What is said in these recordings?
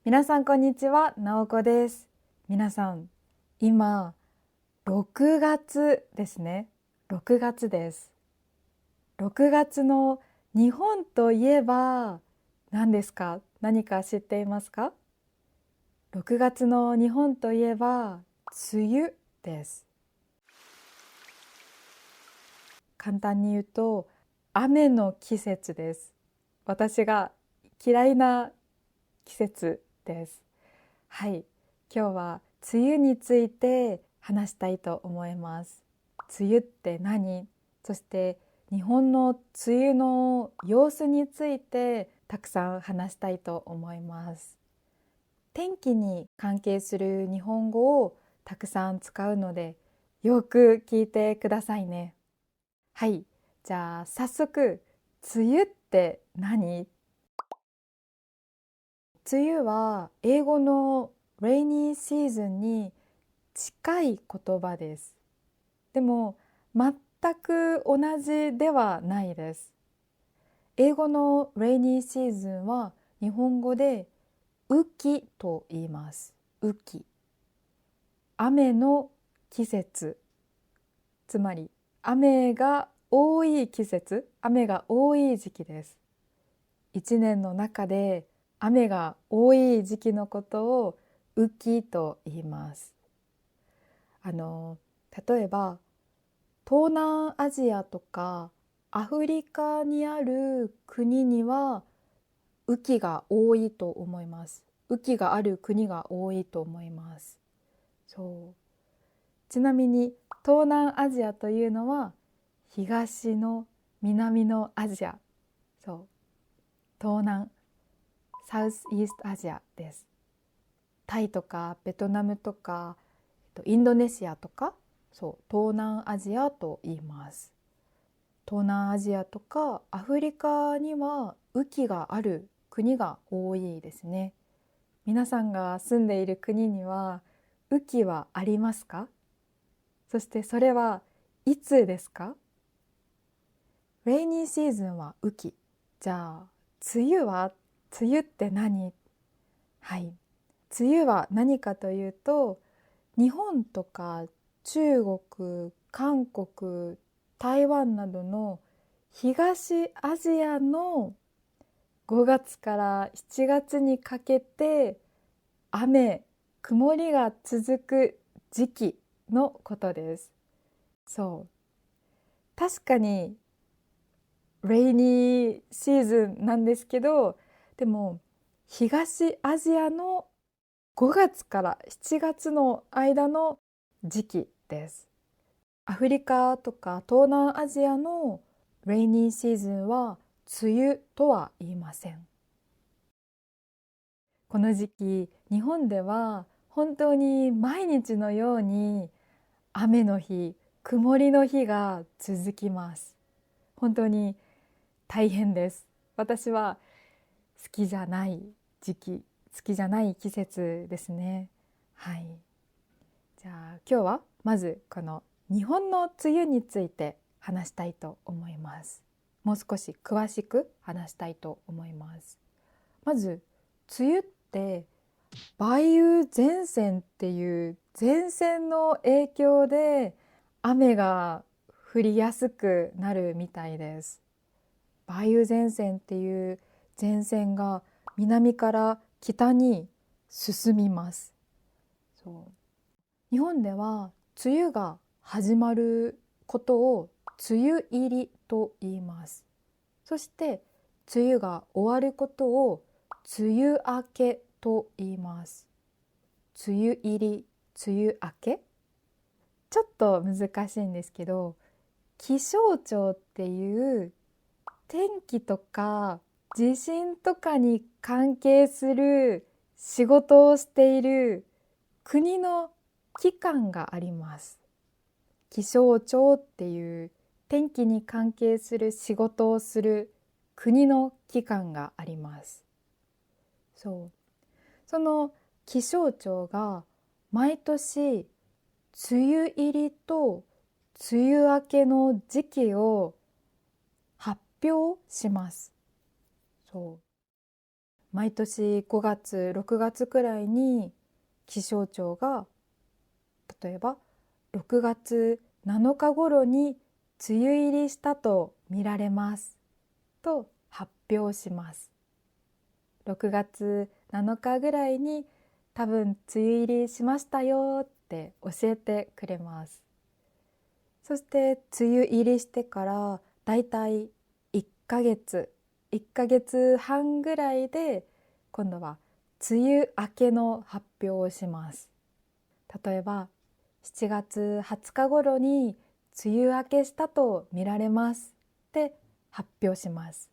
皆さんこんにちは、なおこです。皆さん、今、6月ですね。6月です。6月の日本といえば何ですか？何か知っていますか？ 6 月の日本といえば梅雨です。簡単に言うと、雨の季節です。私が嫌いな季節です。はい、今日は梅雨について話したいと思います。梅雨って何？そして日本の梅雨の様子についてたくさん話したいと思います。天気に関係する日本語をたくさん使うので、よく聞いてくださいね。はい、じゃあ早速、梅雨って何？梅雨は英語の rainy season に近い言葉です。でも全く同じではないです。英語の rainy season は日本語で雨季と言います。雨季。雨の季節。つまり雨が多い季節、雨が多い時期です。一年の中で雨が多い時期のことを雨季と言います。例えば東南アジアとかアフリカにある国には雨季が多いと思います。雨季がある国が多いと思います。そう。ちなみに東南アジアというのは東の南のアジア。そう。東南、サウスイーストアジアです。タイとかベトナムとかインドネシアとか、そう東南アジアと言います。東南アジアとかアフリカには雨季がある国が多いですね。皆さんが住んでいる国には雨季はありますか？そしてそれはいつですか？レイニーシーズンは雨季。じゃあ梅雨は？梅雨って何？はい、梅雨は何かというと、日本とか中国、韓国、台湾などの東アジアの5月から7月にかけて雨、曇りが続く時期のことです。そう。確かにレイニーシーズンなんですけど、でも東アジアの5月から7月の間の時期です。アフリカとか東南アジアのレイニーシーズンは梅雨とは言いません。この時期、日本では本当に毎日のように雨の日、曇りの日が続きます。本当に大変です。私は好きじゃない時期、好きじゃない季節ですね。はい。じゃあ今日はまずこの日本の梅雨について話したいと思います。もう少し詳しく話したいと思います。まず梅雨って梅雨前線っていう前線の影響で雨が降りやすくなるみたいです。梅雨前線っていう前線が南から北に進みます。そう。日本では梅雨が始まることを梅雨入りと言います。そして梅雨が終わることを梅雨明けと言います。梅雨入り、梅雨明け、ちょっと難しいんですけど、気象庁っていう天気とか地震とかに関係する仕事をしている国の機関があります。気象庁っていう天気に関係する仕事をする国の機関があります。そう。その気象庁が毎年梅雨入りと梅雨明けの時期を発表します。そう。毎年5月、6月くらいに気象庁が例えば6月7日頃に梅雨入りしたと見られますと発表します。6月7日ぐらいに多分梅雨入りしましたよって教えてくれます。そして梅雨入りしてからだいたい1ヶ月、1ヶ月半ぐらいで今度は梅雨明けの発表をします。例えば7月20日頃に梅雨明けしたと見られますって発表します。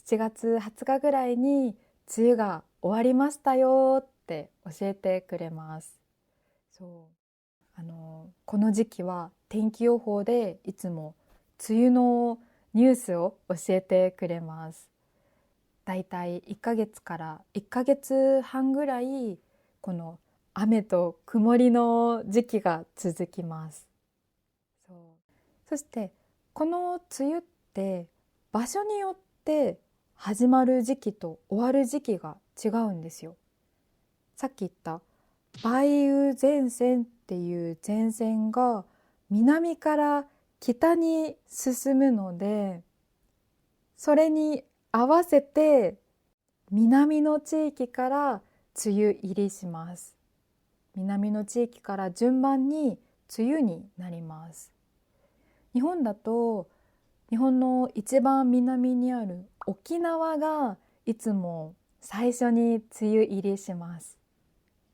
7月20日ぐらいに梅雨が終わりましたよって教えてくれます。この時期は天気予報でいつも梅雨のニュースを教えてくれます。だいたい1ヶ月から1ヶ月半ぐらいこの雨と曇りの時期が続きます。そしてこの梅雨って場所によって始まる時期と終わる時期が違うんですよ。さっき言った梅雨前線っていう前線が南から北に進むので、それに合わせて南の地域から梅雨入りします。南の地域から順番に梅雨になります。日本だと日本の一番南にある沖縄がいつも最初に梅雨入りします。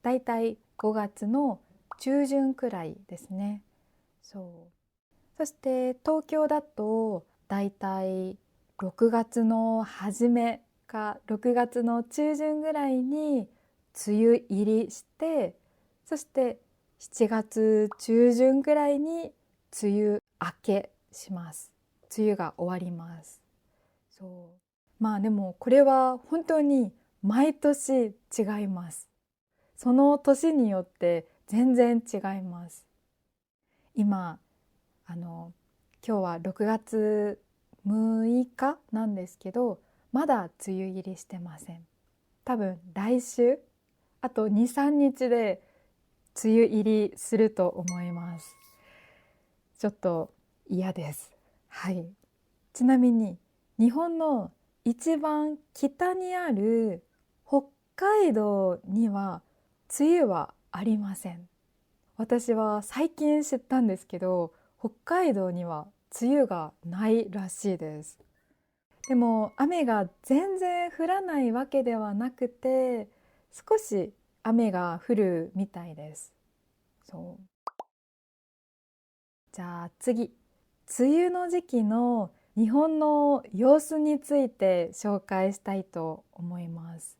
だいたい5月の中旬くらいですね。そして東京だとだいたい6月の初めか6月の中旬ぐらいに梅雨入りして、そして7月中旬ぐらいに梅雨明けします。梅雨が終わります。まあでもこれは本当に毎年違います。その年によって全然違います。今今日は6月6日なんですけど、まだ梅雨入りしてません。多分来週あと2、3日で梅雨入りすると思います。ちょっと嫌です。はい。ちなみに日本の一番北にある北海道には梅雨はありません。私は最近知ったんですけど、北海道には梅雨がないらしいです。でも雨が全然降らないわけではなくて、少し雨が降るみたいです。じゃあ次、梅雨の時期の日本の様子について紹介したいと思います。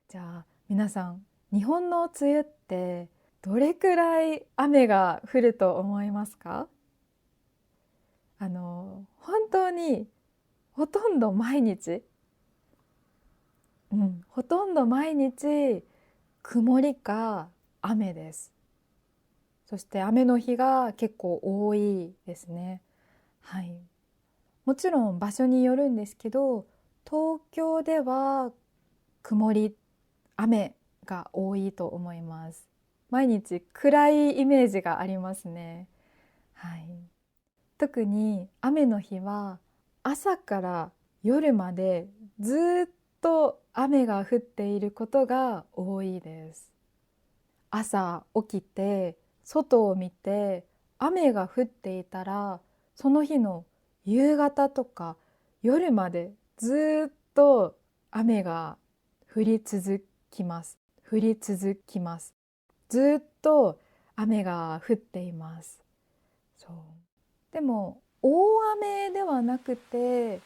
じゃあ皆さん、日本の梅雨ってどれくらい雨が降ると思いますか？本当にほとんど毎日、ほとんど毎日曇りか雨です。そして雨の日が結構多いですね。はい。もちろん場所によるんですけど、東京では曇り、雨が多いと思います。毎日暗いイメージがありますね。はい。特に雨の日は朝から夜までずっと雨が降っていることが多いです。朝起きて外を見て雨が降っていたら、その日の夕方とか夜までずっと雨が降り続きます。降り続きます。ずっと雨が降っています。でも大雨ではなくて、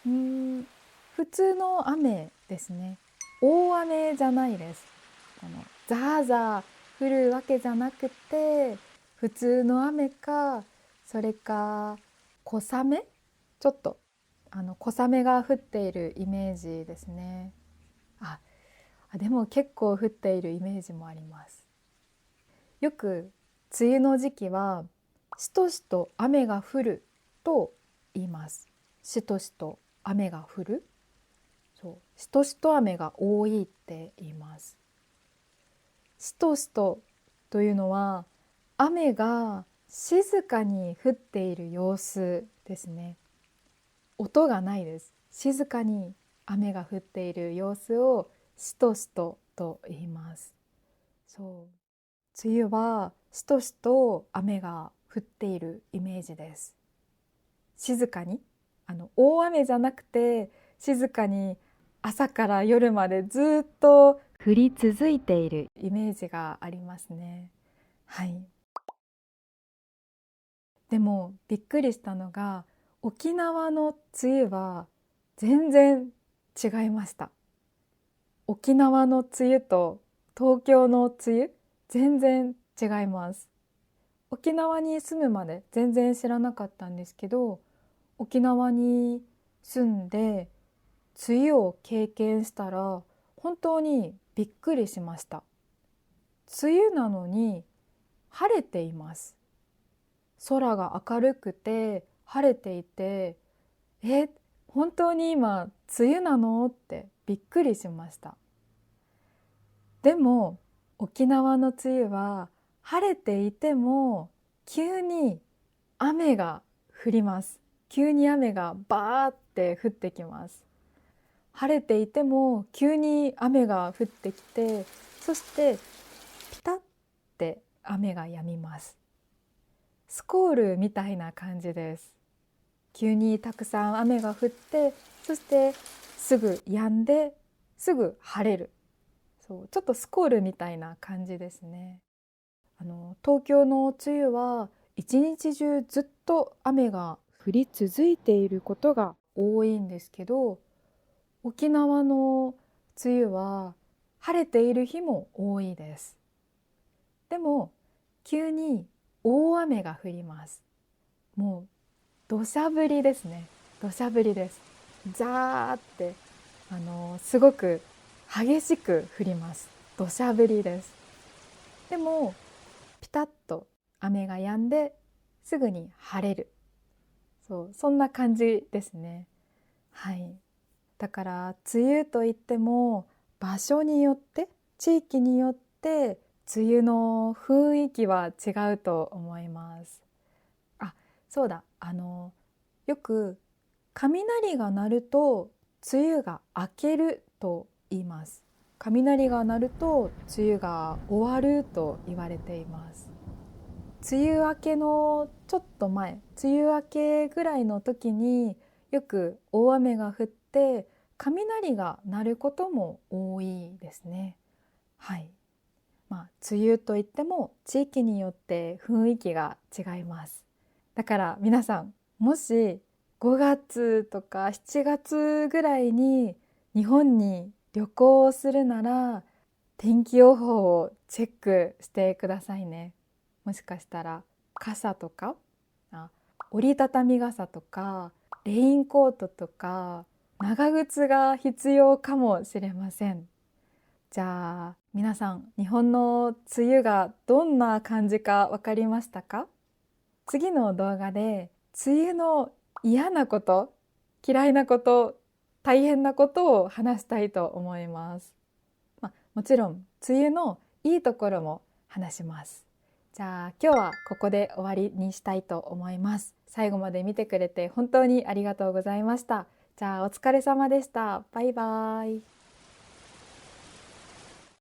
普通の雨ですね。大雨じゃないです。ザーザー降るわけじゃなくて、普通の雨か、それか小雨、ちょっと小雨が降っているイメージですね。でも結構降っているイメージもあります。よく梅雨の時期はしとしと雨が降ると言います。しとしと雨が降る。しとしと雨が多いって言います。しとしとというのは雨が静かに降っている様子ですね。音がないです。静かに雨が降っている様子をしとしとと言います。そう。梅雨はしとしと雨が降っているイメージです。静かに、大雨じゃなくて静かに朝から夜までずっと降り続いているイメージがありますね。はい。でもびっくりしたのが、沖縄の梅雨は全然違いました。沖縄の梅雨と東京の梅雨、全然違います。沖縄に住むまで全然知らなかったんですけど、沖縄に住んで梅雨を経験したら本当にびっくりしました。梅雨なのに晴れています。空が明るくて晴れていて、本当に今梅雨なのってびっくりしました。でも沖縄の梅雨は晴れていても急に雨が降ります。急に雨がバーって降ってきます。晴れていても急に雨が降ってきて、そしてピタッて雨が止みます。スコールみたいな感じです。急にたくさん雨が降って、そしてすぐ止んですぐ晴れる。そう、ちょっとスコールみたいな感じですね。東京の梅雨は一日中ずっと雨が降り続いていることが多いんですけど、沖縄の梅雨は晴れている日も多いです。でも急に大雨が降ります。もう土砂降りですね。土砂降りです。ザーってすごく激しく降ります。土砂降りです。でもピタッと雨が止んですぐに晴れる。そんな感じですね。はい。だから梅雨といっても場所によって地域によって梅雨の雰囲気は違うと思います。あ、そうだ。よく雷が鳴ると梅雨が明けると言います。雷が鳴ると梅雨が終わると言われています。梅雨明けのちょっと前、梅雨明けぐらいの時によく大雨が降って雷が鳴ることも多いですね。はい。梅雨といっても地域によって雰囲気が違います。だから皆さん、もし5月とか7月ぐらいに日本に旅行をするなら天気予報をチェックしてくださいね。もしかしたら傘とか、折りたたみ傘とかレインコートとか長靴が必要かもしれません。じゃあ皆さん、日本の梅雨がどんな感じか分かりましたか？次の動画で梅雨の嫌なこと、嫌いなこと、大変なことを話したいと思います。もちろん梅雨のいいところも話します。じゃあ今日はここで終わりにしたいと思います。最後まで見てくれて本当にありがとうございました。じゃあお疲れ様でした。バイバイ。